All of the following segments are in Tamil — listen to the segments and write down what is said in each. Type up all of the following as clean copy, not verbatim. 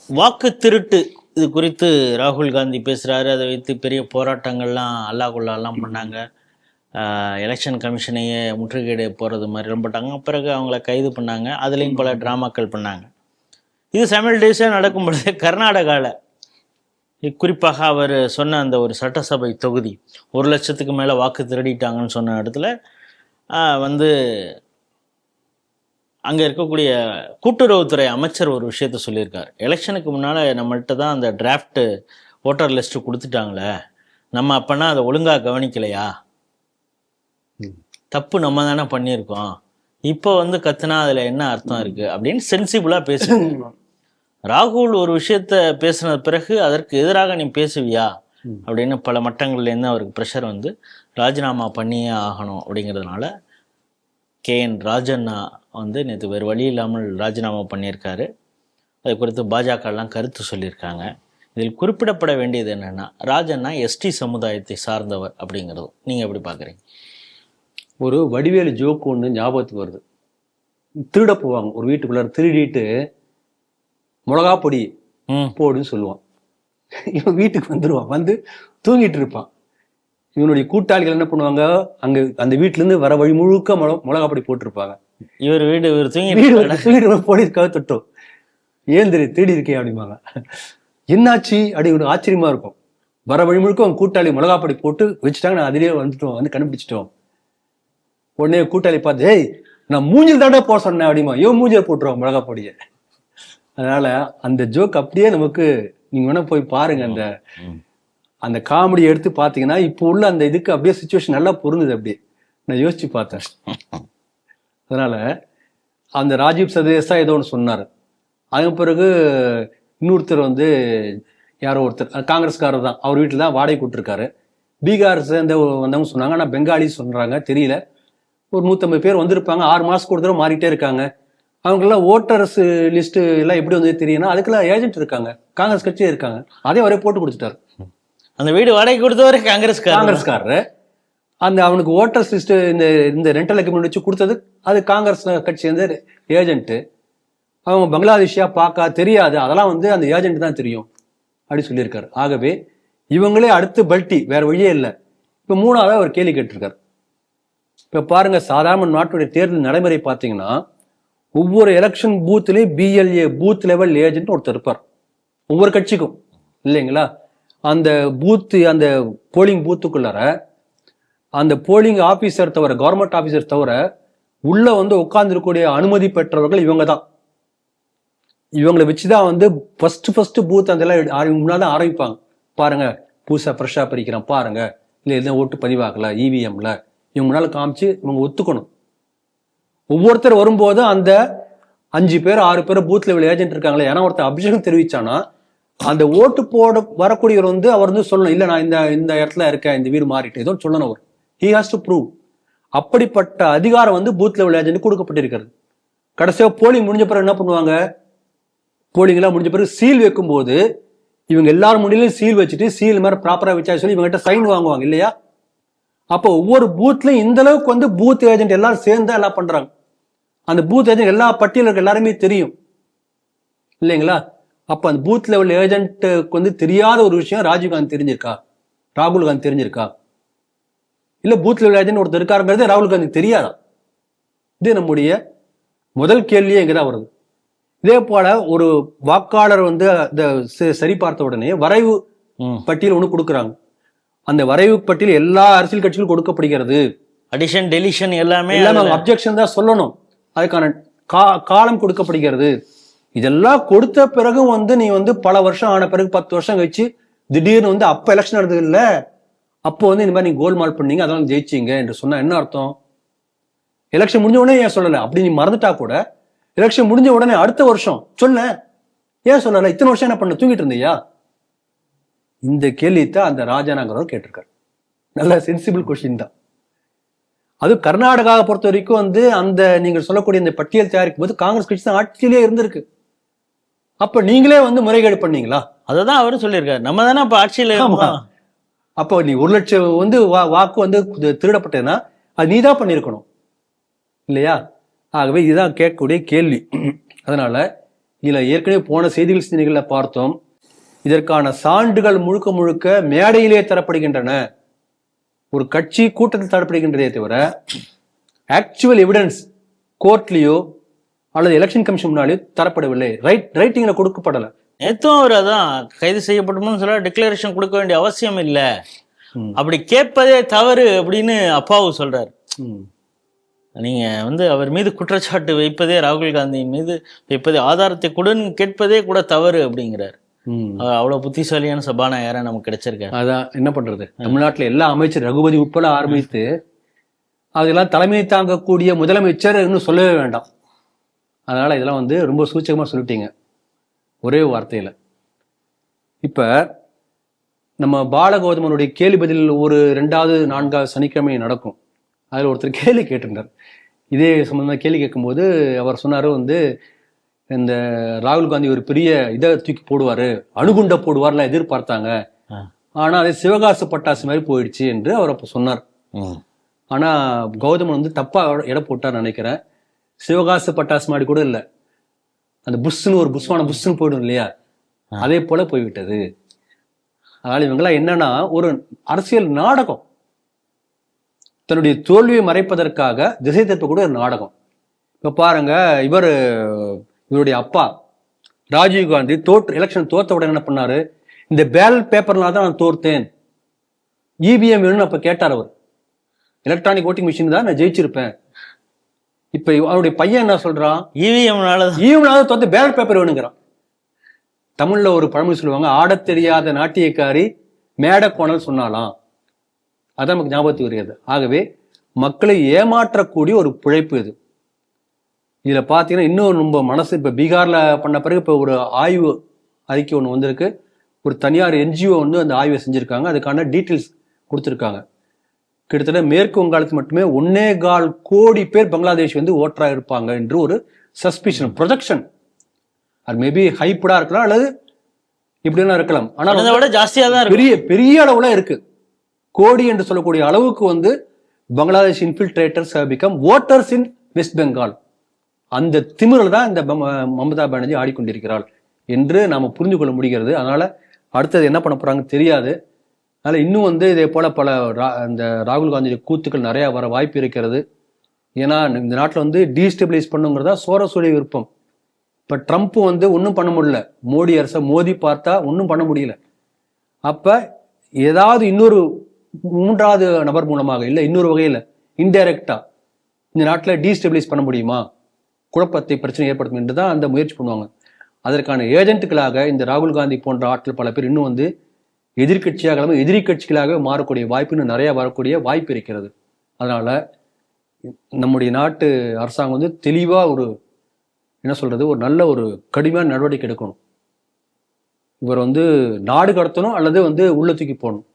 வாக்கு திருட்டு இது குறித்து ராகுல் காந்தி பேசுகிறாரு. அதை வைத்து பெரிய போராட்டங்கள்லாம் அல்லாஹ்லாம் பண்ணாங்க. எலெக்ஷன் கமிஷனையே முற்றுகையிட போகிறது மாதிரி போட்டாங்க. பிறகு அவங்கள கைது பண்ணாங்க. அதுலேயும் பல ட்ராமாக்கள் பண்ணாங்க. இது சைமல்டேனியஸாக நடக்கும் பொழுது கர்நாடகாவில் குறிப்பாக அவர் சொன்ன அந்த ஒரு சட்டசபை தொகுதி 1,00,000க்கு மேலே வாக்கு திருடிட்டாங்கன்னு சொன்ன இடத்துல வந்து அங்கே இருக்கக்கூடிய கூட்டுறவுத்துறை அமைச்சர் ஒரு விஷயத்த சொல்லியிருக்கார். எலெக்ஷனுக்கு முன்னால் நம்மள்கிட்ட தான் அந்த டிராஃப்ட்டு ஓட்டர் லிஸ்ட்டு கொடுத்துட்டாங்களே, நம்ம அப்போனா அதை ஒழுங்காக கவனிக்கலையா, தப்பு நம்ம தானே பண்ணியிருக்கோம், இப்போ வந்து கத்துனா அதில் என்ன அர்த்தம் இருக்குது அப்படின்னு சென்சிபிளாக பேசுவாங்க. ராகுல் ஒரு விஷயத்த பேசின பிறகு அதற்கு எதிராக நீ பேசுவியா அப்படின்னு பல மட்டங்கள்லேருந்து அவருக்கு ப்ரெஷர் வந்து ராஜினாமா பண்ணியே ஆகணும் அப்படிங்கிறதுனால KN ராஜண்ணா வந்து நேற்று வேறு வழி இல்லாமல் ராஜினாமா பண்ணியிருக்காரு. அது குறித்து பாஜகலாம் கருத்து சொல்லியிருக்காங்க. இதில் குறிப்பிடப்பட வேண்டியது என்னென்னா, ராஜண்ணா ST சமுதாயத்தை சார்ந்தவர் அப்படிங்கிறது நீங்கள் எப்படி பார்க்குறீங்க? ஒரு வடிவேலு ஜோக்கு ஒன்று ஞாபகத்துக்கு வருது. திருட போவாங்க ஒரு வீட்டுக்குள்ளார, திருடிட்டு மிளகா பொடி போடுன்னு சொல்லுவான். இவன் வீட்டுக்கு வந்துடுவான், வந்து தூங்கிட்டு இருப்பான். இவனுடைய கூட்டாளிகள் என்ன பண்ணுவாங்க, அங்க அந்த வீட்டுல இருந்து வர வழி முழுக்க மிளகா பொடி போட்டிருப்பாங்க. இவர் வீடு தூங்கிட்டு போலீஸ்க்காக தொட்டோம், ஏந்திரி தேடி இருக்கேன் அப்படிம்பாங்க. என்னாச்சு அப்படி ஒரு ஆச்சரியமா இருக்கும். வர வழி முழுக்க அவங்க கூட்டாளி மிளகா பொடி போட்டு வச்சுட்டாங்க. நான் அதிலேயே வந்துட்டோம், வந்து கண்டுபிடிச்சிட்டோம். உடனே கூட்டாளி பார்த்து, ஏய் நான் மூஞ்சில் தாண்டா போட சொன்னேன் அப்படிமா, இவன் மூஞ்சில போட்டுருவான் மிளகா பொடியை. அதனால அந்த ஜோக் அப்படியே நமக்கு, நீங்க வேணா போய் பாருங்க, அந்த அந்த காமெடி எடுத்து பாத்தீங்கன்னா இப்போ உள்ள அந்த இதுக்கு அப்படியே சிச்சுவேஷன் நல்லா பொருந்துது. அப்படியே நான் யோசிச்சு பார்த்தேன். அதனால அந்த ராஜீவ் சர்தேசா ஏதோ ஒன்று சொன்னார். அதன் பிறகு இன்னொருத்தர் வந்து யாரோ ஒருத்தர் காங்கிரஸ்காரர் தான், அவர் வீட்டில் தான் வாடகை கொடுத்துருக்காரு. பீகார் சேர்ந்த வந்தவங்க சொன்னாங்க, ஆனால் பெங்காலி சொல்றாங்க தெரியல. ஒரு 150 பேர் வந்திருப்பாங்க, 6 மாசத்துக்கு ஒரு தடவை மாறிட்டே இருக்காங்க. அவங்கெல்லாம் ஓட்டர்ஸ் லிஸ்ட் எல்லாம் எப்படி வந்து தெரியும்னா அதுக்கெல்லாம் ஏஜென்ட் இருக்காங்க, காங்கிரஸ் கட்சியே இருக்காங்க. அதே அவரே போட்டு கொடுத்துட்டாரு. அந்த வீடு வாடகை கொடுத்தவரை காங்கிரஸ்காரரு. அந்த அவனுக்கு ஓட்டர்ஸ் லிஸ்ட் இந்த ரெண்டல் அக்ரிமெண்ட் வச்சு கொடுத்தது அது காங்கிரஸ் கட்சி வந்து ஏஜென்ட். அவங்க பங்களாதேஷியா பாக்கா தெரியாது, அதெல்லாம் வந்து அந்த ஏஜென்ட் தான் தெரியும் அப்படி சொல்லியிருக்காரு. ஆகவே இவங்களே அடுத்து பல்ட்டி, வேற வழியே இல்லை. இப்ப 3வது அவர் கேள்வி கேட்டிருக்காரு. இப்ப பாருங்க, சாதாரண நாட்டுடைய தேர்தல் நடைமுறை பார்த்தீங்கன்னா ஒவ்வொரு எலெக்ஷன் பூத்லயும் BLA பூத் லெவல் ஏஜென்ட் ஒருத்தர் இருப்பார் ஒவ்வொரு கட்சிக்கும், இல்லைங்களா? அந்த பூத்து, அந்த போலிங் பூத்துக்குள்ளார அந்த போலிங் ஆபீசர் தவிர, கவர்மெண்ட் ஆபீசர் தவிர உள்ள வந்து உட்கார்ந்துருக்கூடிய அனுமதி பெற்றவர்கள் இவங்க தான். இவங்களை வச்சுதான் வந்து ஃபர்ஸ்ட் பூத் அந்த முன்னாதான் ஆரம்பிப்பாங்க. பாருங்க புதுசா ஃப்ரெஷ்ஷா பறிக்கிறான் பாருங்க, இல்ல எதுவும் ஓட்டு பதிவாகல EVMல, இவங்க முன்னால காமிச்சு இவங்க ஒத்துக்கணும். ஒவ்வொருத்தர் வரும்போது அந்த 5 பேர் 6 பேர் பூத் லெவல் ஏஜென்ட் இருக்காங்களே, ஏன்னா ஒருத்தர் அப்ஜெக்ஷன் தெரிவிச்சானா அந்த ஓட்டு போட வரக்கூடியவர் வந்து அவர் வந்து சொல்லணும், இல்ல நான் இந்த இடத்துல இருக்கேன், இந்த வீடு மாறிட்டு ஏதோ சொல்லணும். அவர் ஹி ஹாஸ் டு ப்ரூவ். அப்படிப்பட்ட அதிகாரம் வந்து பூத் லெவல் ஏஜென்ட் கொடுக்கப்பட்டிருக்கிறது. கடைசியா போலிங் முடிஞ்ச பிறகு என்ன பண்ணுவாங்க, போலிங் எல்லாம் முடிஞ்ச பிறகு சீல் வைக்கும் போது இவங்க எல்லாரும் முன்னிலையும் சீல் வச்சுட்டு சீல் மாதிரி ப்ராப்பரா வச்சா சொல்லி இவங்க கிட்ட சைன் வாங்குவாங்க இல்லையா? அப்போ ஒவ்வொரு பூத்லயும் இந்த அளவுக்கு வந்து பூத் ஏஜென்ட் எல்லாரும் சேர்ந்தா எல்லாம் பண்றாங்க. அந்த பூத் ஏஜென்ட் எல்லா பட்டியலுக்கு எல்லாருமே தெரியும், இல்லைங்களா? அப்ப அந்த பூத் லெவல் ஏஜென்ட்டுக்கு வந்து தெரியாத ஒரு விஷயம் ராஜீவ்காந்தி தெரிஞ்சிருக்கா, ராகுல் காந்தி தெரிஞ்சிருக்கா? இல்ல பூத் லெவல் ஏஜென்ட் ஒருத்தர் இருக்காருங்கிறது ராகுல் காந்தி தெரியாதா? இது நம்முடைய முதல் கேள்வியே இங்கதான் வருது. இதே போல ஒரு வாக்காளர் வந்து சரி பார்த்த உடனே வரைவு பட்டியல் ஒண்ணு கொடுக்குறாங்க. அந்த வரைவு பட்டியல் எல்லா அரசியல் கட்சிகளும் கொடுக்கப்படுகிறது. அடிஷன் டெலிஷன் எல்லாமே அப்ஜெக்ஷன் தான் சொல்லணும், அதுக்கான காலம் கொடுக்கப்படுகிறது. இதெல்லாம் கொடுத்த பிறகு வந்து நீ வந்து பல வருஷம் ஆன பிறகு 10 வருஷம் கழிச்சு திடீர்னு வந்து அப்ப எலெக்ஷன் நடந்தது இல்ல, அப்போ வந்து இந்த மாதிரி நீங்க கோல்மால் பண்ணீங்க அதெல்லாம் ஜெயிச்சீங்க என்று சொன்னா என்ன அர்த்தம்? எலெக்ஷன் முடிஞ்ச உடனே ஏன் சொல்லல? அப்படி நீ மறந்துட்டா கூட எலெக்ஷன் முடிஞ்ச உடனே அடுத்த வருஷம் சொல்ல, ஏன் சொல்லல? இத்தனை வருஷம் என்ன பண்ண, தூங்கிட்டு இருந்தியா? இந்த கேள்வித்தான் அந்த ராஜானாங்கிறவர் கேட்டிருக்காரு. நல்ல சென்சிபிள் கொஸ்டின் தான். அது கர்நாடகாவை பொறுத்த வரைக்கும் வந்து அந்த நீங்க சொல்லக்கூடிய இந்த பட்டியல் தயாரிக்கும் போது காங்கிரஸ் கட்சி தான் ஆட்சியிலே இருந்திருக்கு. அப்ப நீங்களே வந்து முறைகேடு பண்ணீங்களா? அததான் அவரும் சொல்லியிருக்காரு, நம்ம தானே அப்ப ஆட்சியில. அப்போ நீ 1,00,000 வந்து வாக்கு வந்து திருடப்பட்டதுன்னா அது நீதான் பண்ணிருக்கணும் இல்லையா? ஆகவே இதுதான் கேட்கக்கூடிய கேள்வி. அதனால இதுல ஏற்கனவே போன செய்திகள் சிந்தனைகளில் பார்த்தோம். இதற்கான சான்றுகள் முழுக்க முழுக்க மேடையிலே தரப்படுகின்றன. ஒரு கட்சி கூட்டத்தில் தரப்படுகின்றதே தவிர ஆக்சுவல் எவிடன்ஸ் கோர்ட்லயோ அல்லது எலெக்ஷன் கமிஷன் முன்னாலேயோ தரப்படவில்லை. ரைட்டிங்ல கொடுக்கப்படலை. நேத்தும் அவர் அதான் கைது செய்யப்பட்டோம்னு சொல்ல டிக்ளரேஷன் கொடுக்க வேண்டிய அவசியம் இல்லை, அப்படி கேட்பதே தவறு அப்படின்னு அப்பாவு சொல்றாரு. நீங்க அவர் மீது குற்றச்சாட்டு வைப்பதே, ராகுல் காந்தியின் மீது வைப்பதே, ஆதாரத்தை கொடுன்னு கேட்பதே கூட தவறு அப்படிங்கிறார். அவ்வளவு புத்திசாலியான சபாநாயகரா நமக்கு கிடைச்சிருக்காரு. அதான் என்ன பண்றது, தமிழ்நாட்டுல எல்லா அமைச்சர் ரகுபதி உட்பட ஆரம்பித்து அதெல்லாம் தலைமை தாங்கக்கூடிய முதலமைச்சர் இன்னும் சொல்லவே வேண்டாம். அதனால இதெல்லாம் ரொம்ப சூச்சகமா சொல்லிட்டீங்க ஒரே வார்த்தையில. இப்ப நம்ம பாலகௌதமனுடைய கேள்வி பதில் ஒரு 2வது 4வது சனிக்கிழமை நடக்கும். அதில் ஒருத்தர் கேள்வி கேட்டிருந்தார். இதே சம்பந்தமாக கேள்வி கேட்கும்போது அவர் சொன்னாரு இந்த ராகுல் காந்தி ஒரு பெரிய இதை தூக்கி போடுவாரு, அணுகுண்ட போடுவார்லாம் எதிர்பார்த்தாங்க, ஆனா அது சிவகாசு பட்டாசு மாதிரி போயிடுச்சு என்று அவர் அப்ப சொன்னார். ஆனா கௌதமன் தப்பா எடை போட்டார் நினைக்கிறேன். சிவகாசு பட்டாசு மாதிரி கூட இல்லை, அந்த புஷ்னு ஒரு புஷ்வான புஷ்னு போயிடும் இல்லையா, அதே போல போய்விட்டது. அதனால இவங்கெல்லாம் என்னன்னா ஒரு அரசியல் நாடகம், தன்னுடைய தோல்வியை மறைப்பதற்காக திசை திருப்பக்கூடிய ஒரு நாடகம். இப்ப பாருங்க, இவருடைய அப்பா ராஜீவ் காந்தி எலெக்ஷன் தோத்த உடனே என்ன பண்ணாரு, இந்த பேலட் பேப்பர்னால தான் நான் தோர்த்தேன், இவிஎம் வேணும்னு அப்ப கேட்டார் அவர். எலக்ட்ரானிக் ஓட்டிங் மிஷின் தான் நான் ஜெயிச்சிருப்பேன். இப்ப அவருடைய பையன் என்ன சொல்றான், இவிஎம்னால தோத்த பேலட் பேப்பர் வேணுங்கிறான். தமிழ்ல ஒரு பழமொழி சொல்லுவாங்க, ஆடத் தெரியாத நாட்டியக்காரி மேடை கோணல் சொன்னாலாம். அதான் நமக்கு ஞாபகத்துக்கு வருகிறது. ஆகவே மக்களை ஏமாற்றக்கூடிய ஒரு பிழைப்பு இது. இதுல பாத்தீங்கன்னா இன்னும் ரொம்ப மனசு, இப்ப பீகார்ல பண்ண பிறகு இப்ப ஒரு ஆய்வு அறிக்கை ஒண்ணு வந்திருக்கு. ஒரு தனியார் என்ஜிஓ அந்த ஆய்வை செஞ்சிருக்காங்க. அதுக்கான டீட்டெயில்ஸ் கொடுத்துருக்காங்க. கிட்டத்தட்ட மேற்கு வங்காளத்துக்கு மட்டுமே 1.25 கோடி பேர் பங்களாதேஷ் ஓட்டரா இருப்பாங்க என்று ஒரு சஸ்பிஷன், ப்ரொஜெக்ஷன். அது மேபி ஹைப்படா இருக்கலாம் அல்லது இப்படிலாம் இருக்கலாம். ஆனால் ஜாஸ்தியா தான் பெரிய அளவுல இருக்கு. கோடி என்று சொல்லக்கூடிய அளவுக்கு பங்களாதேஷ் இன்ஃபில்ட்ரேட்டர்ஸ் பிகம் ஓட்டர்ஸ் இன் வெஸ்ட் பெங்கால். அந்த திமிரில் தான் இந்த மமதா பானர்ஜி ஆடிக்கொண்டிருக்கிறாள் என்று நாம புரிந்து கொள்ள முடிகிறது. அதனால அடுத்தது என்ன பண்ண போறாங்க தெரியாது. அதனால இன்னும் இதே போல பல இந்த ராகுல் காந்தியுடைய கூத்துக்கள் நிறைய வர வாய்ப்பு இருக்கிறது. ஏன்னா இந்த நாட்டில் டீஸ்டெபிலைஸ் பண்ணுங்கிறதா சோரஸுடைய விருப்பம். இப்ப ட்ரம்ப் ஒன்றும் பண்ண முடியல, மோடி அரசை மோதி பார்த்தா ஒன்றும் பண்ண முடியல. அப்ப ஏதாவது இன்னொரு 3வது நபர் மூலமாக இல்லை இன்னொரு வகையில இன்டைரக்டா இந்த நாட்டில் டீஸ்டெபிலைஸ் பண்ண முடியுமா, குழப்பத்தை பிரச்சனை ஏற்படுத்தும் என்று தான் அந்த முயற்சி பண்ணுவாங்க. அதற்கான ஏஜென்ட்டுகளாக இந்த ராகுல் காந்தி போன்ற ஆட்கள் பல பேர் இன்னும் எதிர்கட்சியாக எதிரி கட்சிகளாக மாறக்கூடிய வாய்ப்பு இன்னும் நிறைய வரக்கூடிய வாய்ப்பு இருக்கிறது. அதனால நம்முடைய நாட்டு அரசாங்கம் தெளிவா ஒரு என்ன சொல்றது, ஒரு நல்ல ஒரு கடுமையான நடவடிக்கை எடுக்கணும். இவர் நாடு கடத்தணும் அல்லது உள்ள தூக்கி போகணும்.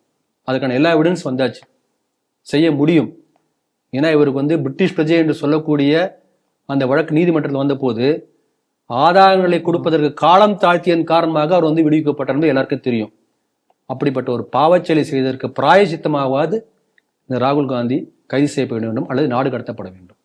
அதுக்கான எல்லா எவிடன்ஸ் வந்தாச்சு, செய்ய முடியும். ஏன்னா இவருக்கு பிரிட்டிஷ் பிரஜை என்று சொல்லக்கூடிய அந்த வழக்கு நீதிமன்றத்தில் வந்த போது ஆதாரங்களை கொடுப்பதற்கு காலம் தாழ்த்தியன் காரணமாக அவர் விடுவிக்கப்பட்டார் எல்லாருக்கும் தெரியும். அப்படிப்பட்ட ஒரு பாவச்செயலை செய்ததற்கு பிராயசித்தமாவது இந்த ராகுல் காந்தி கைது செய்யப்பட வேண்டும் அல்லது நாடு கடத்தப்பட வேண்டும்.